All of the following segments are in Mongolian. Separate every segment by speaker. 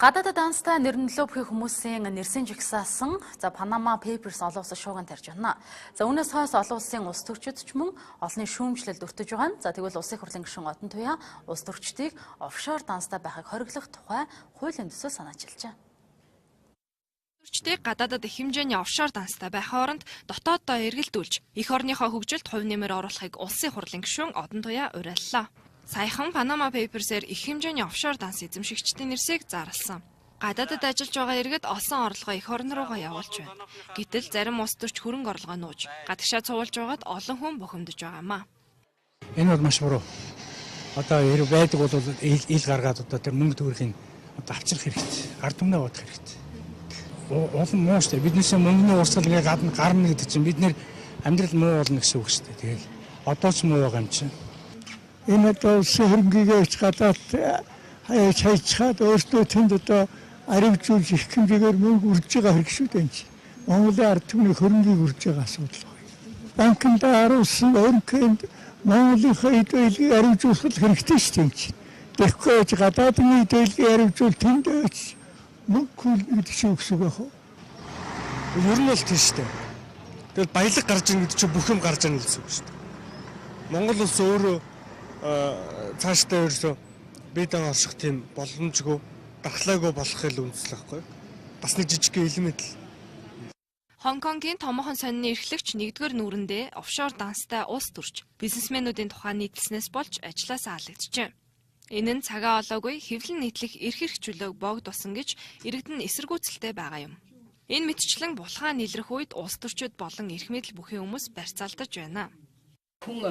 Speaker 1: Гадаадад данстай нэрнөлөө бүхий хүмүүсийн нэрсийн жигсаасан Panama Papers олон улсын шуугиан тарьж байна. Үүнээс хойш олон улсын улс төрчид ч мөн олонний шүүмжлэлд өртөж байгаа. Тэгвэл улсын хурлын гишүүн Одон Туяа улс төрчдийг офшор данстай байхыг хориглох тухай хуулийн төсөл санаачилжээ.
Speaker 2: Төрчдийг гадаадад их хэмжээний офшор данстай байх хооронд дотооддоо эргэлдүүлж, эх орныхоо хөгжилд хувь нэмэр оруулахыг улсын хурлын гишүүн Одон Туяа уриаллаа. Саяхан Panama Papers-ээр их хэмжээний офшор данс эзэмшигчдийн нэрсийг зарласан. Гадаадад ажиллаж байгаа иргэд олсон орлогоо эх орн руугаа явуулж байна. Гэтэл зарим улс төрч хөрөнгө орлогоо нууж, гадагшаа цугулж байгаад олон хүн бухимдаж байгаамаа.
Speaker 3: Энэ бол маш буруу. Одоо хэрэг байдаг бол ил гаргаад одоо тэр мөнгө төгрөгийг одоо авчрах хэрэгтэй. Ард түмнээ бодох хэрэгтэй. Олон муу шүү дээ. Биднээс мөнгөний урсгал ингээ гадна гарна гэдэг чинь бид нэр амьдрал муу болно гэсэн үг шүү дээ. Тэгэл одоо ч муу байгаа юм чинь.
Speaker 4: Энэ одоо улсын хөрөнгөийг гадаад хайчаад өөртөө тэнд одоо аривжуулж их хэмжээгээр мөнгө үрж байгаа хэрэг шүү дээ. Монголын ард түмний хөрөнгийг үрж байгаа асуудал байна. Банкнд харуулсан хөрөнгөнд Монголынхаа эдэлгийг аривжуулах хэрэгтэй шүү дээ. Тэгэхгүй гадаадны эдэлгийг аривжуул тэнд мөнгө гэдэг шиг үгсэг байх уу?
Speaker 3: Ер нь бол тийм шүү дээ. Тэгэл баялаг гарч ирнэ гэдэг чинь бүх юм гарч ирнэ гэсэн үг шүү дээ. Монгол улс өөрөө цаашдаа ерөөсөө бидэн орших тийм боломжгүй дархлаагүй болохыг л үндэслэхгүй. Бас нэг жижиг элемент л.
Speaker 2: Хонконгийн томоохон сонины эрхлэгч нэгдүгээр нүүрэндээ офшор данстай улс төрч бизнесмэнүүдийн тухай нийтлснээс болж ажлаасаа алгажжээ. Энэ нь цагаа олоогүй хэвлэн нийтлэх эрх хэрэгжүүлэг богдулсан гэж иргэдэн эсэргүүцэлтэй байгаа юм. Энэ мэтчлэн булхаан илрэх үед улс төрчид болон эрх мэдэл бүхий хүмүүс барьцаалдаж байна.
Speaker 5: Хүн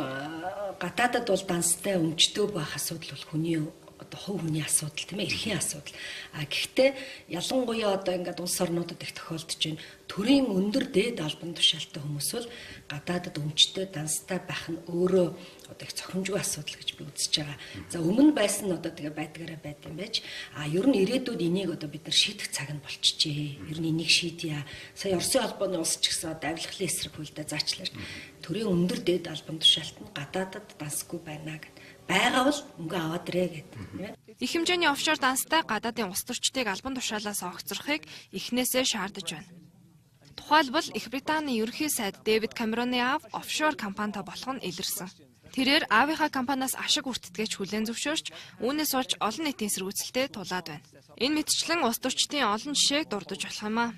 Speaker 5: гадаадад бол данстай өмчтөө байх асуудал бол хүний одоо хувь хүний асуудал тийм ээ, эрхийн асуудал. Гэхдээ ялангуяа одоо ингээд улс орнуудад их тохиолдож байна. Төрийн өндөр дээд албан тушаалтай хүмүүс бол гадаадад өмчтөө данстай байх нь өөрөө одоо их цохимжгүй асуудал гэж би үзэж байгаа. За өмнө байсан нь одоо тэгээ байдгаараа байд юм байж. Ер нь ирээдүйд энийг одоо бид нар шийдэх цаг нь болчихжээ. Ер нь энийг шийдъя. Сая Оросын холбооны улс ч гэсэн одоо авилгалын эсрэг хуультай заачлаар төрийн өндөр дээд албан тушаалт нь гадаадад дансгүй байна гэдэг. Байгаа бол мөнгө аваад ирээ гэдэг.
Speaker 2: Их хэмжээний офшор данстай гадаадын улс төрчдийг албан тушаалаас огцрохыг эхнээсээ шаардаж байна. Тухайлбал Их Британий ерөнхий сайд Дэвид Камероны аав офшор компанитай болох нь илэрсэн. Тэрээр аавынхаа компаниас ашиг үртдгэж хүлээн зөвшөөрч, үүнээс олж олон нийтийн эсэргүүцэлтэй тулаад байна. Энэ мэтчлэн улс төрчдийн олон жишээг дурдж болох юм аа.